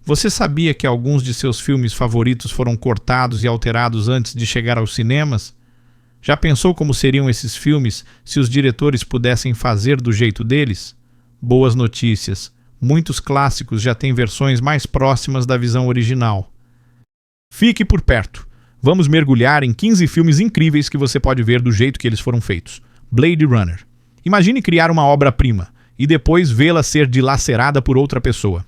Você sabia que alguns de seus filmes favoritos foram cortados e alterados antes de chegar aos cinemas? Já pensou como seriam esses filmes se os diretores pudessem fazer do jeito deles? Boas notícias! Muitos clássicos já têm versões mais próximas da visão original. Fique por perto! Vamos mergulhar em 15 filmes incríveis que você pode ver do jeito que eles foram feitos. Blade Runner. Imagine criar uma obra-prima e depois vê-la ser dilacerada por outra pessoa.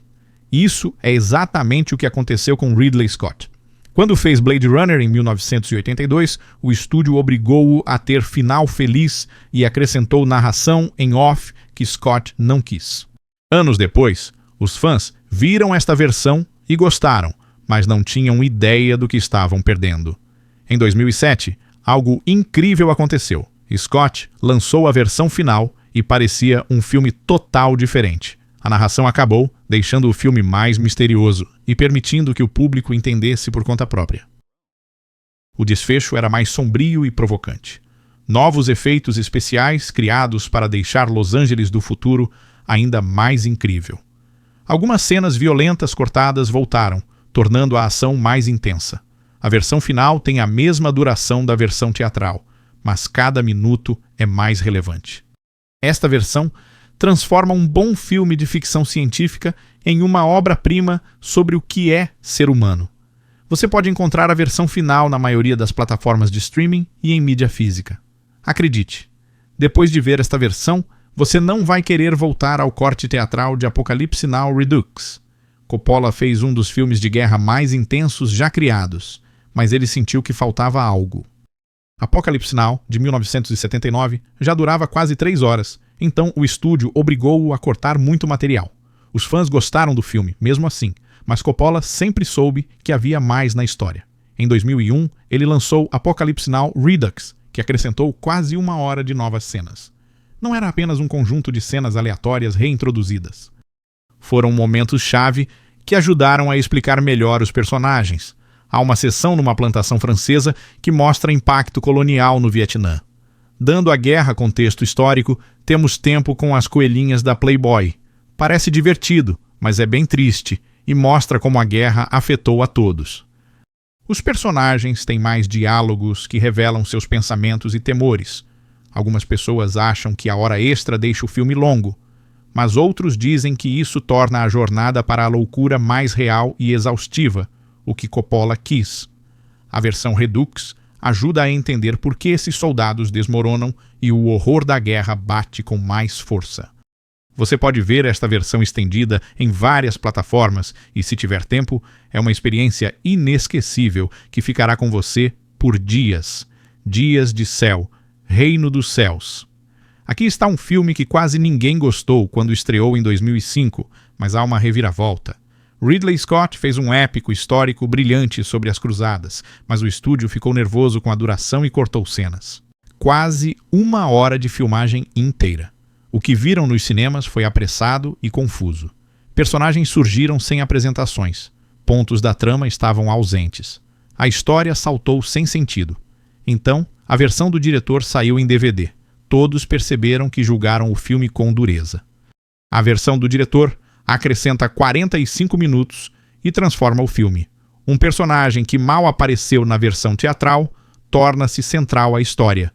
Isso é exatamente o que aconteceu com Ridley Scott. Quando fez Blade Runner em 1982, o estúdio obrigou-o a ter final feliz e acrescentou narração em off que Scott não quis. Anos depois, os fãs viram esta versão e gostaram, mas não tinham ideia do que estavam perdendo. Em 2007, algo incrível aconteceu. Scott lançou a versão final e parecia um filme total diferente. A narração acabou, deixando o filme mais misterioso e permitindo que o público entendesse por conta própria. O desfecho era mais sombrio e provocante. Novos efeitos especiais criados para deixar Los Angeles do futuro ainda mais incrível. Algumas cenas violentas cortadas voltaram, tornando a ação mais intensa. A versão final tem a mesma duração da versão teatral, mas cada minuto é mais relevante. Esta versão transforma um bom filme de ficção científica em uma obra-prima sobre o que é ser humano. Você pode encontrar a versão final na maioria das plataformas de streaming e em mídia física. Acredite, depois de ver esta versão, você não vai querer voltar ao corte teatral de Apocalipse Now Redux. Coppola fez um dos filmes de guerra mais intensos já criados, mas ele sentiu que faltava algo. Apocalipse Now, de 1979, já durava quase 3 horas, então o estúdio obrigou-o a cortar muito material. Os fãs gostaram do filme, mesmo assim, mas Coppola sempre soube que havia mais na história. Em 2001, ele lançou Apocalipse Now Redux, que acrescentou quase 1 hora de novas cenas. Não era apenas um conjunto de cenas aleatórias reintroduzidas. Foram momentos-chave que ajudaram a explicar melhor os personagens. Há uma seção numa plantação francesa que mostra impacto colonial no Vietnã. Dando à guerra contexto histórico, temos tempo com as coelhinhas da Playboy. Parece divertido, mas é bem triste e mostra como a guerra afetou a todos. Os personagens têm mais diálogos que revelam seus pensamentos e temores. Algumas pessoas acham que a hora extra deixa o filme longo, mas outros dizem que isso torna a jornada para a loucura mais real e exaustiva, o que Coppola quis. A versão Redux ajuda a entender por que esses soldados desmoronam e o horror da guerra bate com mais força. Você pode ver esta versão estendida em várias plataformas e, se tiver tempo, é uma experiência inesquecível que ficará com você por dias. Dias de céu, reino dos céus. Aqui está um filme que quase ninguém gostou quando estreou em 2005, mas há uma reviravolta. Ridley Scott fez um épico histórico brilhante sobre as cruzadas, mas o estúdio ficou nervoso com a duração e cortou cenas. Quase 1 hora de filmagem inteira. O que viram nos cinemas foi apressado e confuso. Personagens surgiram sem apresentações. Pontos da trama estavam ausentes. A história saltou sem sentido. Então, a versão do diretor saiu em DVD. Todos perceberam que julgaram o filme com dureza. A versão do diretor acrescenta 45 minutos e transforma o filme. Um personagem que mal apareceu na versão teatral torna-se central à história.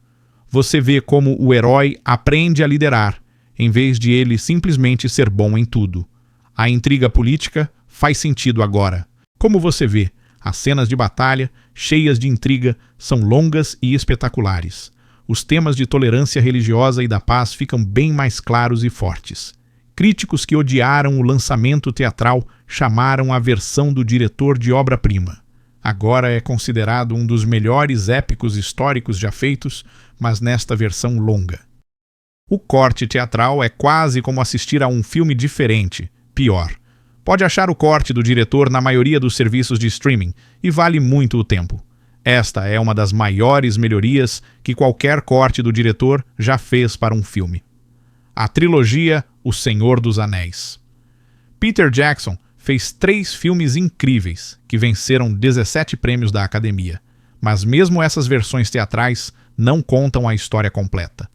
Você vê como o herói aprende a liderar, em vez de ele simplesmente ser bom em tudo. A intriga política faz sentido agora. Como você vê, as cenas de batalha, cheias de intriga, são longas e espetaculares. Os temas de tolerância religiosa e da paz ficam bem mais claros e fortes. Críticos que odiaram o lançamento teatral chamaram a versão do diretor de obra-prima. Agora é considerado um dos melhores épicos históricos já feitos, mas nesta versão longa. O corte teatral é quase como assistir a um filme diferente, pior. Pode achar o corte do diretor na maioria dos serviços de streaming e vale muito o tempo. Esta é uma das maiores melhorias que qualquer corte do diretor já fez para um filme. A trilogia O Senhor dos Anéis. Peter Jackson fez 3 filmes incríveis que venceram 17 prêmios da Academia, mas mesmo essas versões teatrais não contam a história completa.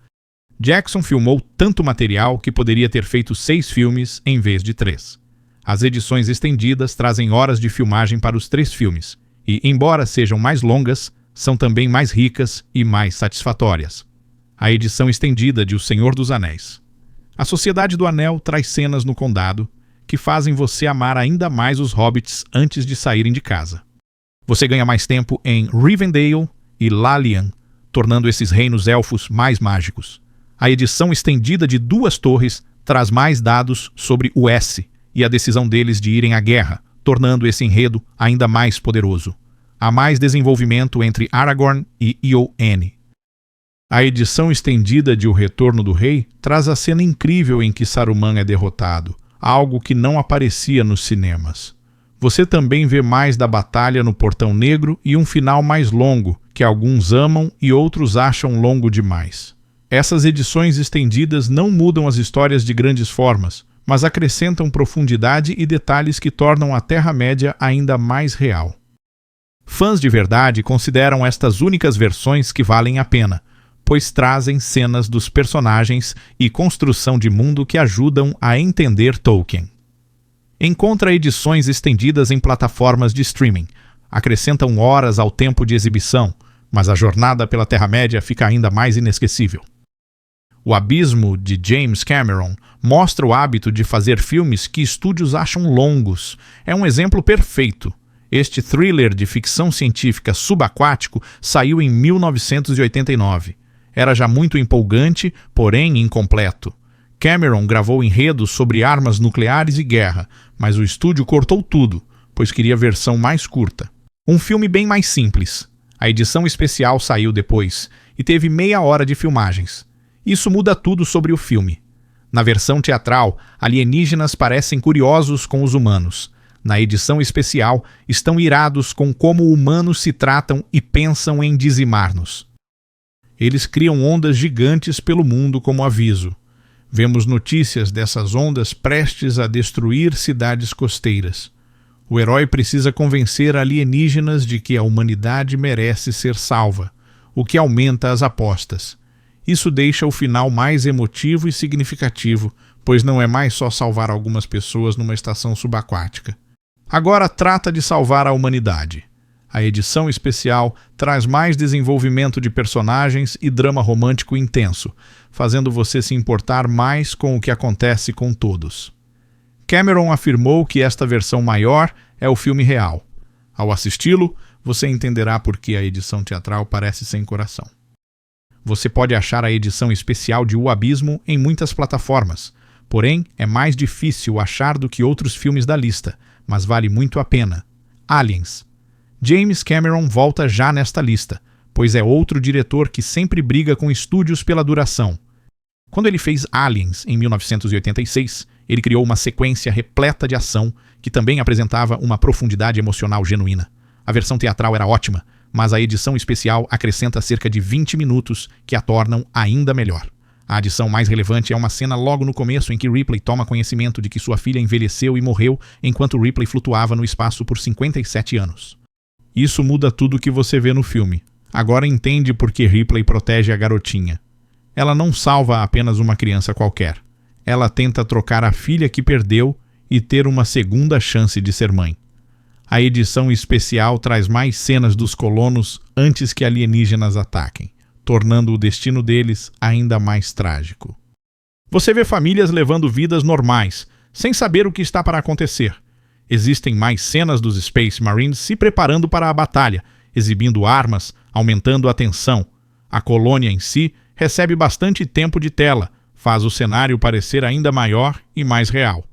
Jackson filmou tanto material que poderia ter feito 6 filmes em vez de 3. As edições estendidas trazem horas de filmagem para os 3 filmes, e, embora sejam mais longas, são também mais ricas e mais satisfatórias. A edição estendida de O Senhor dos Anéis. A Sociedade do Anel traz cenas no Condado que fazem você amar ainda mais os hobbits antes de saírem de casa. Você ganha mais tempo em Rivendell e Lálien, tornando esses reinos elfos mais mágicos. A edição estendida de 2 Torres traz mais dados sobre o S e a decisão deles de irem à guerra, tornando esse enredo ainda mais poderoso. Há mais desenvolvimento entre Aragorn e Eowyn. A edição estendida de O Retorno do Rei traz a cena incrível em que Saruman é derrotado, algo que não aparecia nos cinemas. Você também vê mais da batalha no Portão Negro e um final mais longo, que alguns amam e outros acham longo demais. Essas edições estendidas não mudam as histórias de grandes formas, mas acrescentam profundidade e detalhes que tornam a Terra-média ainda mais real. Fãs de verdade consideram estas únicas versões que valem a pena, pois trazem cenas dos personagens e construção de mundo que ajudam a entender Tolkien. Encontra edições estendidas em plataformas de streaming, acrescentam horas ao tempo de exibição, mas a jornada pela Terra-média fica ainda mais inesquecível. O Abismo, de James Cameron, mostra o hábito de fazer filmes que estúdios acham longos. É um exemplo perfeito. Este thriller de ficção científica subaquático saiu em 1989. Era já muito empolgante, porém incompleto. Cameron gravou enredos sobre armas nucleares e guerra, mas o estúdio cortou tudo, pois queria versão mais curta. Um filme bem mais simples. A edição especial saiu depois e teve meia hora de filmagens. Isso muda tudo sobre o filme. Na versão teatral, alienígenas parecem curiosos com os humanos. Na edição especial, estão irados com como humanos se tratam e pensam em dizimar-nos. Eles criam ondas gigantes pelo mundo como aviso. Vemos notícias dessas ondas prestes a destruir cidades costeiras. O herói precisa convencer alienígenas de que a humanidade merece ser salva, o que aumenta as apostas. Isso deixa o final mais emotivo e significativo, pois não é mais só salvar algumas pessoas numa estação subaquática. Agora trata de salvar a humanidade. A edição especial traz mais desenvolvimento de personagens e drama romântico intenso, fazendo você se importar mais com o que acontece com todos. Cameron afirmou que esta versão maior é o filme real. Ao assisti-lo, você entenderá por que a edição teatral parece sem coração. Você pode achar a edição especial de O Abismo em muitas plataformas, porém é mais difícil achar do que outros filmes da lista, mas vale muito a pena. Aliens. James Cameron volta já nesta lista, pois é outro diretor que sempre briga com estúdios pela duração. Quando ele fez Aliens, em 1986, ele criou uma sequência repleta de ação que também apresentava uma profundidade emocional genuína. A versão teatral era ótima, mas a edição especial acrescenta cerca de 20 minutos que a tornam ainda melhor. A adição mais relevante é uma cena logo no começo em que Ripley toma conhecimento de que sua filha envelheceu e morreu enquanto Ripley flutuava no espaço por 57 anos. Isso muda tudo o que você vê no filme. Agora entende por que Ripley protege a garotinha. Ela não salva apenas uma criança qualquer. Ela tenta trocar a filha que perdeu e ter uma segunda chance de ser mãe. A edição especial traz mais cenas dos colonos antes que alienígenas ataquem, tornando o destino deles ainda mais trágico. Você vê famílias levando vidas normais, sem saber o que está para acontecer. Existem mais cenas dos Space Marines se preparando para a batalha, exibindo armas, aumentando a tensão. A colônia em si recebe bastante tempo de tela, faz o cenário parecer ainda maior e mais real.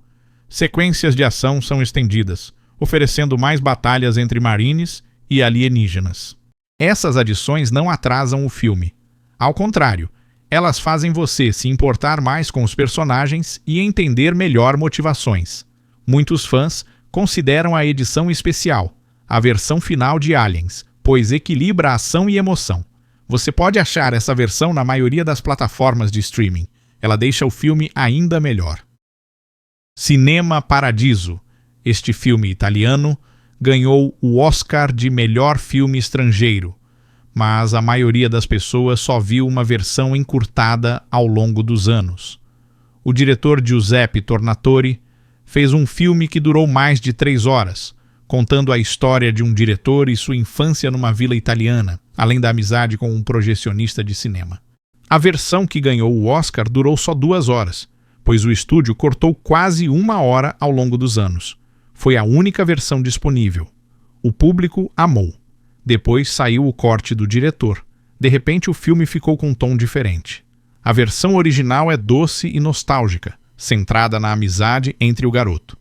Sequências de ação são estendidas, oferecendo mais batalhas entre marines e alienígenas. Essas adições não atrasam o filme. Ao contrário, elas fazem você se importar mais com os personagens e entender melhor motivações. Muitos fãs consideram a edição especial, a versão final de Aliens, pois equilibra ação e emoção. Você pode achar essa versão na maioria das plataformas de streaming. Ela deixa o filme ainda melhor. Cinema Paradiso. Este filme italiano ganhou o Oscar de melhor filme estrangeiro, mas a maioria das pessoas só viu uma versão encurtada ao longo dos anos. O diretor Giuseppe Tornatore fez um filme que durou mais de 3 horas, contando a história de um diretor e sua infância numa vila italiana, além da amizade com um projecionista de cinema. A versão que ganhou o Oscar durou só 2 horas, pois o estúdio cortou quase 1 hora ao longo dos anos. Foi a única versão disponível. O público amou. Depois saiu o corte do diretor. De repente o filme ficou com um tom diferente. A versão original é doce e nostálgica, centrada na amizade entre o garoto.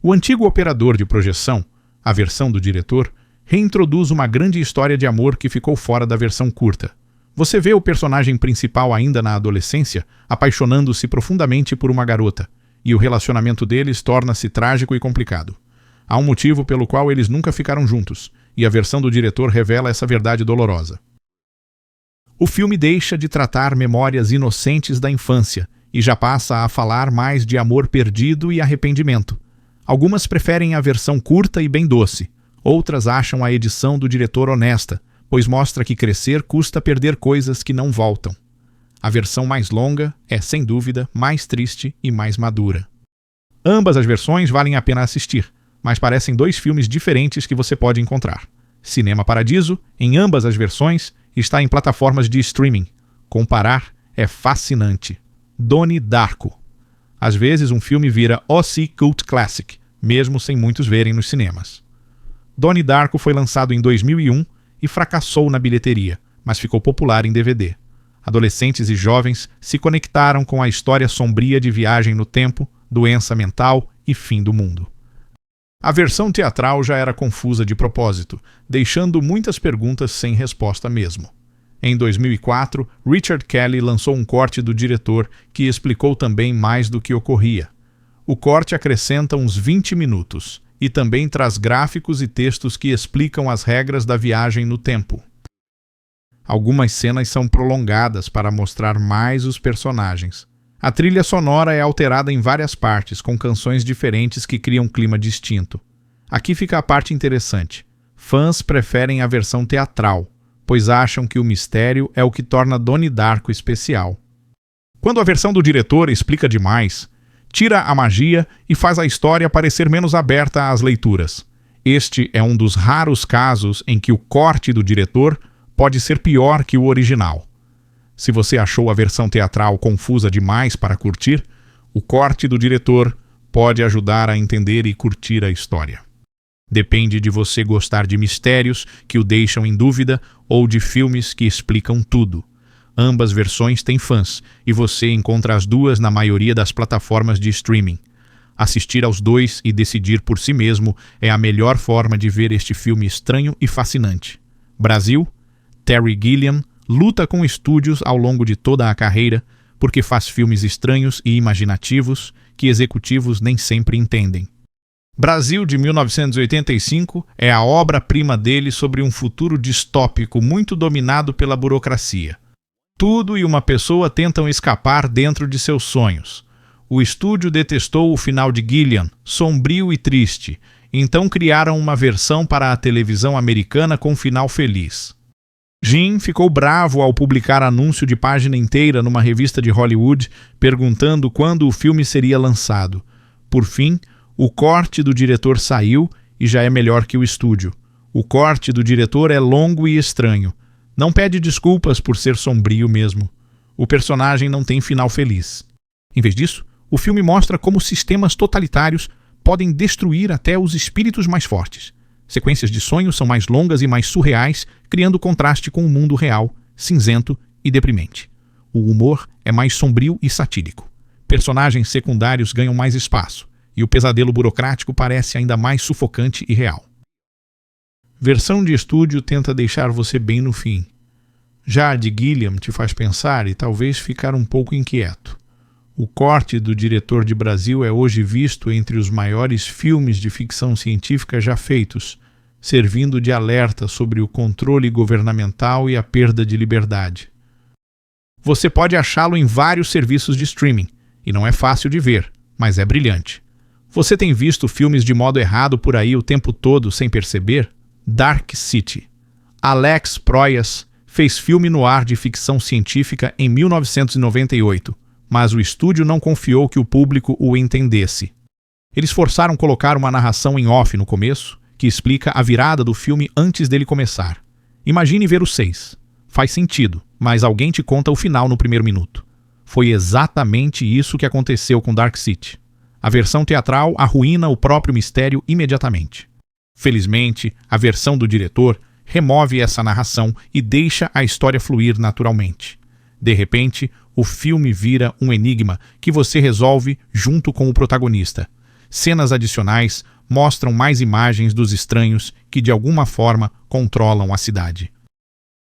O antigo operador de projeção, a versão do diretor, reintroduz uma grande história de amor que ficou fora da versão curta. Você vê o personagem principal ainda na adolescência, apaixonando-se profundamente por uma garota, e o relacionamento deles torna-se trágico e complicado. Há um motivo pelo qual eles nunca ficaram juntos, e a versão do diretor revela essa verdade dolorosa. O filme deixa de tratar memórias inocentes da infância e já passa a falar mais de amor perdido e arrependimento. Algumas preferem a versão curta e bem doce, outras acham a edição do diretor honesta, pois mostra que crescer custa perder coisas que não voltam. A versão mais longa é, sem dúvida, mais triste e mais madura. Ambas as versões valem a pena assistir, mas parecem 2 filmes diferentes que você pode encontrar. Cinema Paradiso, em ambas as versões, está em plataformas de streaming. Comparar é fascinante. Donnie Darko. Às vezes um filme vira OC Cult Classic, mesmo sem muitos verem nos cinemas. Donnie Darko foi lançado em 2001 e fracassou na bilheteria, mas ficou popular em DVD. Adolescentes e jovens se conectaram com a história sombria de viagem no tempo, doença mental e fim do mundo. A versão teatral já era confusa de propósito, deixando muitas perguntas sem resposta mesmo. Em 2004, Richard Kelly lançou um corte do diretor que explicou também mais do que ocorria. O corte acrescenta uns 20 minutos e também traz gráficos e textos que explicam as regras da viagem no tempo. Algumas cenas são prolongadas para mostrar mais os personagens. A trilha sonora é alterada em várias partes, com canções diferentes que criam um clima distinto. Aqui fica a parte interessante. Fãs preferem a versão teatral, pois acham que o mistério é o que torna Donnie Darko especial. Quando a versão do diretor explica demais, tira a magia e faz a história parecer menos aberta às leituras. Este é um dos raros casos em que o corte do diretor pode ser pior que o original. Se você achou a versão teatral confusa demais para curtir, o corte do diretor pode ajudar a entender e curtir a história. Depende de você gostar de mistérios que o deixam em dúvida ou de filmes que explicam tudo. Ambas versões têm fãs, e você encontra as duas na maioria das plataformas de streaming. Assistir aos 2 e decidir por si mesmo é a melhor forma de ver este filme estranho e fascinante. Brasil, Terry Gilliam luta com estúdios ao longo de toda a carreira porque faz filmes estranhos e imaginativos que executivos nem sempre entendem. Brasil, de 1985, é a obra-prima dele sobre um futuro distópico muito dominado pela burocracia. Tudo e uma pessoa tentam escapar dentro de seus sonhos. O estúdio detestou o final de Gilliam, sombrio e triste, então criaram uma versão para a televisão americana com final feliz. Jim ficou bravo ao publicar anúncio de página inteira numa revista de Hollywood perguntando quando o filme seria lançado. Por fim, o corte do diretor saiu e já é melhor que o estúdio. O corte do diretor é longo e estranho. Não pede desculpas por ser sombrio mesmo. O personagem não tem final feliz. Em vez disso, o filme mostra como sistemas totalitários podem destruir até os espíritos mais fortes. Sequências de sonhos são mais longas e mais surreais, criando contraste com o mundo real, cinzento e deprimente. O humor é mais sombrio e satírico. Personagens secundários ganham mais espaço, e o pesadelo burocrático parece ainda mais sufocante e real. Versão de estúdio tenta deixar você bem no fim. Já a de Gilliam te faz pensar e talvez ficar um pouco inquieto. O corte do diretor de Brasil é hoje visto entre os maiores filmes de ficção científica já feitos, servindo de alerta sobre o controle governamental e a perda de liberdade. Você pode achá-lo em vários serviços de streaming, e não é fácil de ver, mas é brilhante. Você tem visto filmes de modo errado por aí o tempo todo sem perceber? Dark City. Alex Proyas fez filme noir de ficção científica em 1998, mas o estúdio não confiou que o público o entendesse. Eles forçaram colocar uma narração em off no começo, que explica a virada do filme antes dele começar. Imagine ver o 6. Faz sentido, mas alguém te conta o final no primeiro minuto. Foi exatamente isso que aconteceu com Dark City. A versão teatral arruína o próprio mistério imediatamente. Felizmente, a versão do diretor remove essa narração e deixa a história fluir naturalmente. De repente, o filme vira um enigma que você resolve junto com o protagonista. Cenas adicionais mostram mais imagens dos estranhos que de alguma forma controlam a cidade.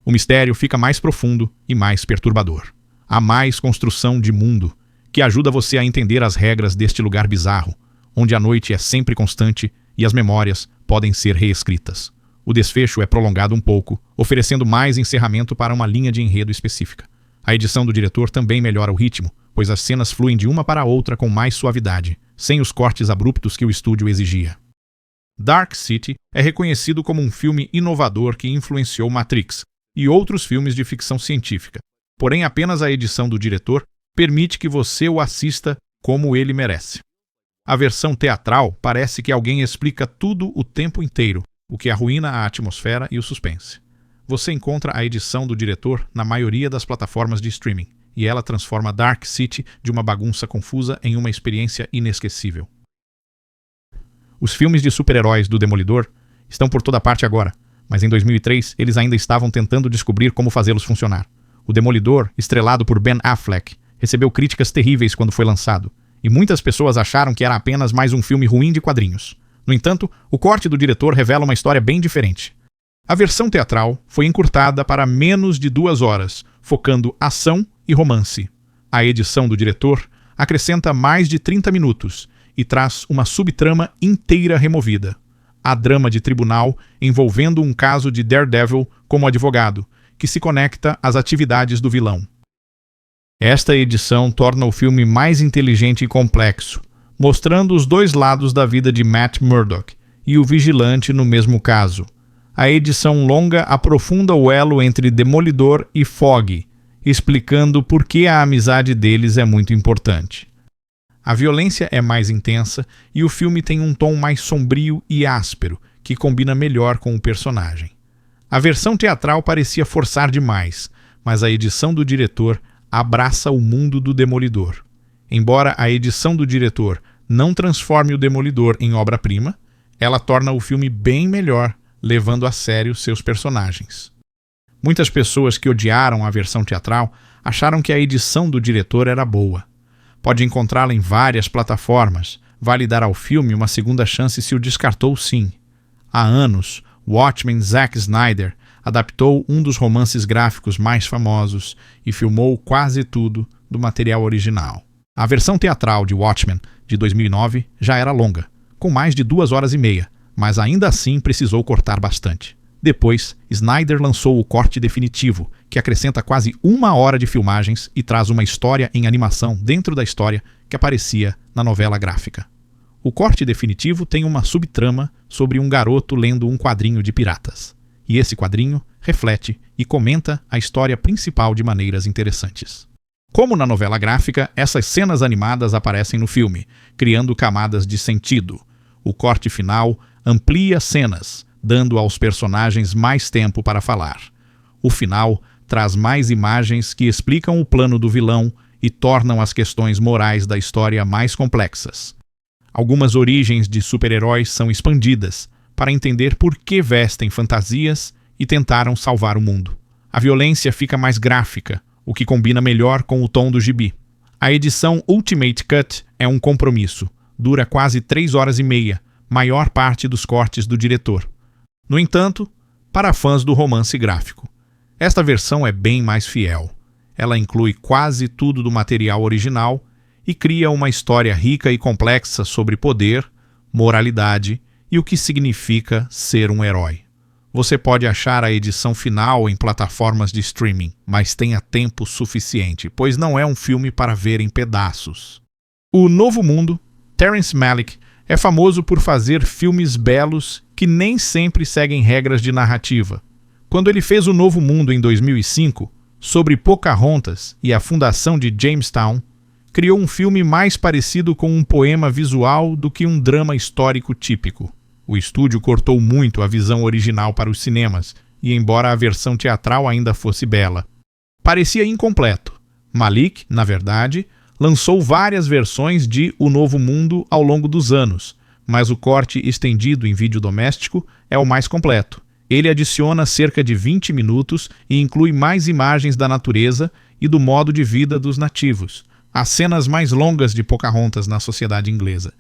O mistério fica mais profundo e mais perturbador. Há mais construção de mundo, que ajuda você a entender as regras deste lugar bizarro, onde a noite é sempre constante e as memórias podem ser reescritas. O desfecho é prolongado um pouco, oferecendo mais encerramento para uma linha de enredo específica. A edição do diretor também melhora o ritmo, pois as cenas fluem de uma para a outra com mais suavidade, sem os cortes abruptos que o estúdio exigia. Dark City é reconhecido como um filme inovador que influenciou Matrix e outros filmes de ficção científica, porém apenas a edição do diretor permite que você o assista como ele merece. A versão teatral parece que alguém explica tudo o tempo inteiro, o que arruína a atmosfera e o suspense. Você encontra a edição do diretor na maioria das plataformas de streaming, e ela transforma Dark City de uma bagunça confusa em uma experiência inesquecível. Os filmes de super-heróis do Demolidor estão por toda parte agora, mas em 2003 eles ainda estavam tentando descobrir como fazê-los funcionar. O Demolidor, estrelado por Ben Affleck, recebeu críticas terríveis quando foi lançado, e muitas pessoas acharam que era apenas mais um filme ruim de quadrinhos. No entanto, o corte do diretor revela uma história bem diferente. A versão teatral foi encurtada para menos de 2 horas, focando ação e romance. A edição do diretor acrescenta mais de 30 minutos e traz uma subtrama inteira removida. Há drama de tribunal envolvendo um caso de Daredevil como advogado, que se conecta às atividades do vilão. Esta edição torna o filme mais inteligente e complexo, mostrando os dois lados da vida de Matt Murdock e o vigilante no mesmo caso. A edição longa aprofunda o elo entre Demolidor e Foggy, explicando por que a amizade deles é muito importante. A violência é mais intensa e o filme tem um tom mais sombrio e áspero, que combina melhor com o personagem. A versão teatral parecia forçar demais, mas a edição do diretor abraça o mundo do Demolidor. Embora a edição do diretor não transforme o Demolidor em obra-prima, ela torna o filme bem melhor, levando a sério seus personagens. Muitas pessoas que odiaram a versão teatral acharam que a edição do diretor era boa. Pode encontrá-la em várias plataformas. Vale dar ao filme uma segunda chance se o descartou sim. Há anos, Watchmen Zack Snyder adaptou um dos romances gráficos mais famosos e filmou quase tudo do material original. A versão teatral de Watchmen, de 2009, já era longa, com mais de 2 horas e meia, mas ainda assim precisou cortar bastante. Depois, Snyder lançou o corte definitivo, que acrescenta quase 1 hora de filmagens e traz uma história em animação dentro da história que aparecia na novela gráfica. O corte definitivo tem uma subtrama sobre um garoto lendo um quadrinho de piratas. E esse quadrinho reflete e comenta a história principal de maneiras interessantes. Como na novela gráfica, essas cenas animadas aparecem no filme, criando camadas de sentido. O corte final amplia cenas, dando aos personagens mais tempo para falar. O final traz mais imagens que explicam o plano do vilão e tornam as questões morais da história mais complexas. Algumas origens de super-heróis são expandidas para entender por que vestem fantasias e tentaram salvar o mundo. A violência fica mais gráfica, o que combina melhor com o tom do gibi. A edição Ultimate Cut é um compromisso. Dura quase 3 horas e meia, maior parte dos cortes do diretor. No entanto, para fãs do romance gráfico, esta versão é bem mais fiel. Ela inclui quase tudo do material original e cria uma história rica e complexa sobre poder, moralidade e o que significa ser um herói. Você pode achar a edição final em plataformas de streaming, mas tenha tempo suficiente, pois não é um filme para ver em pedaços. O Novo Mundo, Terrence Malick, é famoso por fazer filmes belos que nem sempre seguem regras de narrativa. Quando ele fez O Novo Mundo em 2005, sobre Pocahontas e a fundação de Jamestown, criou um filme mais parecido com um poema visual do que um drama histórico típico. O estúdio cortou muito a visão original para os cinemas, e embora a versão teatral ainda fosse bela, parecia incompleto. Malick, na verdade, lançou várias versões de O Novo Mundo ao longo dos anos, mas o corte estendido em vídeo doméstico é o mais completo. Ele adiciona cerca de 20 minutos e inclui mais imagens da natureza e do modo de vida dos nativos, as cenas mais longas de Pocahontas na sociedade inglesa,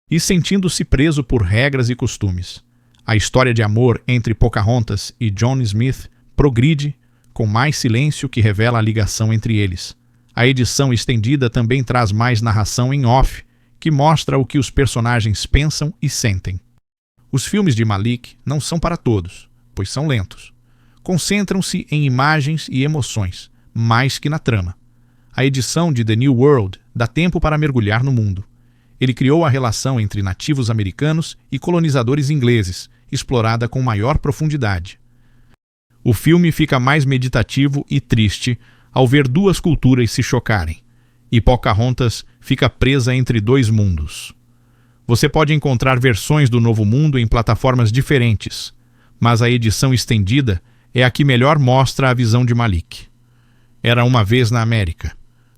e sentindo-se preso por regras e costumes. A história de amor entre Pocahontas e John Smith progride, com mais silêncio que revela a ligação entre eles. A edição estendida também traz mais narração em off, que mostra o que os personagens pensam e sentem. Os filmes de Malick não são para todos, pois são lentos. Concentram-se em imagens e emoções, mais que na trama. A edição de The New World dá tempo para mergulhar no mundo. Ele criou a relação entre nativos americanos e colonizadores ingleses, explorada com maior profundidade. O filme fica mais meditativo e triste ao ver duas culturas se chocarem, e Pocahontas fica presa entre dois mundos. Você pode encontrar versões do Novo Mundo em plataformas diferentes, mas a edição estendida é a que melhor mostra a visão de Malick. Era uma vez na América.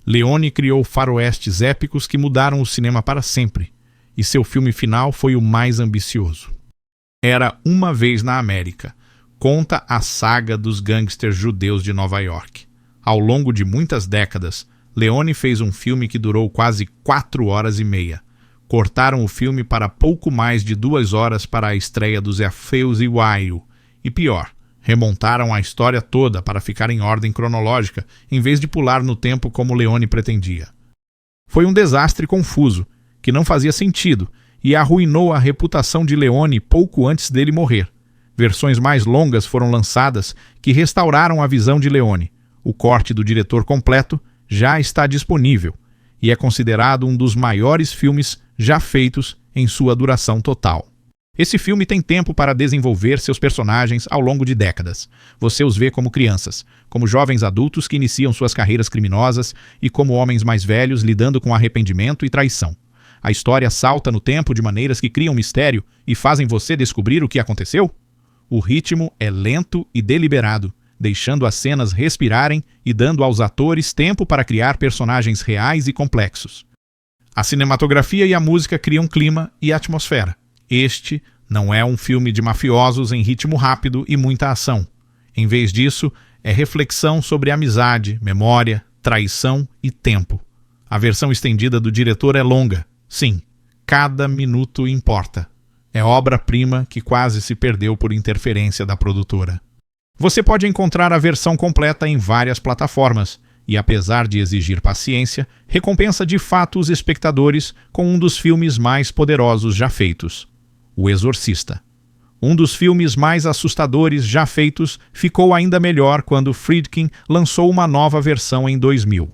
Leone criou faroestes épicos que mudaram o cinema para sempre, e seu filme final foi o mais ambicioso. Era uma vez na América. Conta a saga dos gangsters judeus de Nova York. Ao longo de muitas décadas, Leone fez um filme que durou quase 4 horas e meia. Cortaram o filme para pouco mais de 2 horas para a estreia dos Orpheus e Wilde. E pior, remontaram a história toda para ficar em ordem cronológica, em vez de pular no tempo como Leone pretendia. Foi um desastre confuso, que não fazia sentido, e arruinou a reputação de Leone pouco antes dele morrer. Versões mais longas foram lançadas que restauraram a visão de Leone. O corte do diretor completo já está disponível e é considerado um dos maiores filmes já feitos em sua duração total. Esse filme tem tempo para desenvolver seus personagens ao longo de décadas. Você os vê como crianças, como jovens adultos que iniciam suas carreiras criminosas e como homens mais velhos lidando com arrependimento e traição. A história salta no tempo de maneiras que criam mistério e fazem você descobrir o que aconteceu. O ritmo é lento e deliberado, deixando as cenas respirarem e dando aos atores tempo para criar personagens reais e complexos. A cinematografia e a música criam clima e atmosfera. Este não é um filme de mafiosos em ritmo rápido e muita ação. Em vez disso, é reflexão sobre amizade, memória, traição e tempo. A versão estendida do diretor é longa. Sim, cada minuto importa. É obra-prima que quase se perdeu por interferência da produtora. Você pode encontrar a versão completa em várias plataformas e, apesar de exigir paciência, recompensa de fato os espectadores com um dos filmes mais poderosos já feitos, O Exorcista. Um dos filmes mais assustadores já feitos ficou ainda melhor quando Friedkin lançou uma nova versão em 2000.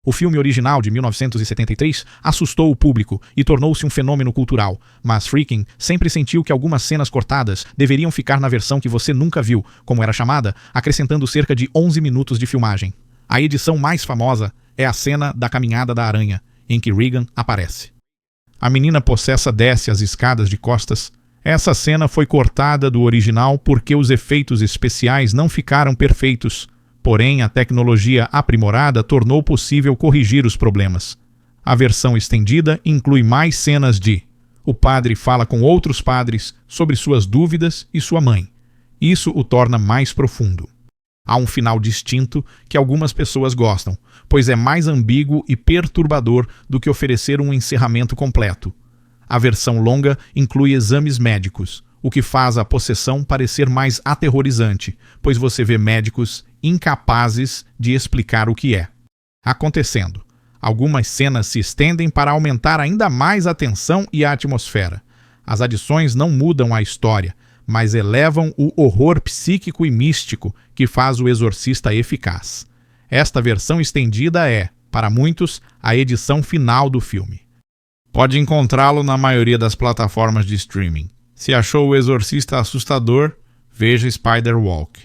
O filme original, de 1973, assustou o público e tornou-se um fenômeno cultural, mas Friedkin sempre sentiu que algumas cenas cortadas deveriam ficar na versão que você nunca viu, como era chamada, acrescentando cerca de 11 minutos de filmagem. A edição mais famosa é a cena da caminhada da aranha, em que Regan aparece. A menina possessa desce as escadas de costas. Essa cena foi cortada do original porque os efeitos especiais não ficaram perfeitos. Porém, a tecnologia aprimorada tornou possível corrigir os problemas. A versão estendida inclui mais cenas de: o padre fala com outros padres sobre suas dúvidas e sua mãe. Isso o torna mais profundo. Há um final distinto que algumas pessoas gostam, pois é mais ambíguo e perturbador do que oferecer um encerramento completo. A versão longa inclui exames médicos, o que faz a possessão parecer mais aterrorizante, pois você vê médicos incapazes de explicar o que é acontecendo. Algumas cenas se estendem para aumentar ainda mais a tensão e a atmosfera. As adições não mudam a história, mas elevam o horror psíquico e místico que faz o Exorcista eficaz. Esta versão estendida é, para muitos, a edição final do filme. Pode encontrá-lo na maioria das plataformas de streaming. Se achou o Exorcista assustador, veja Spider Walk.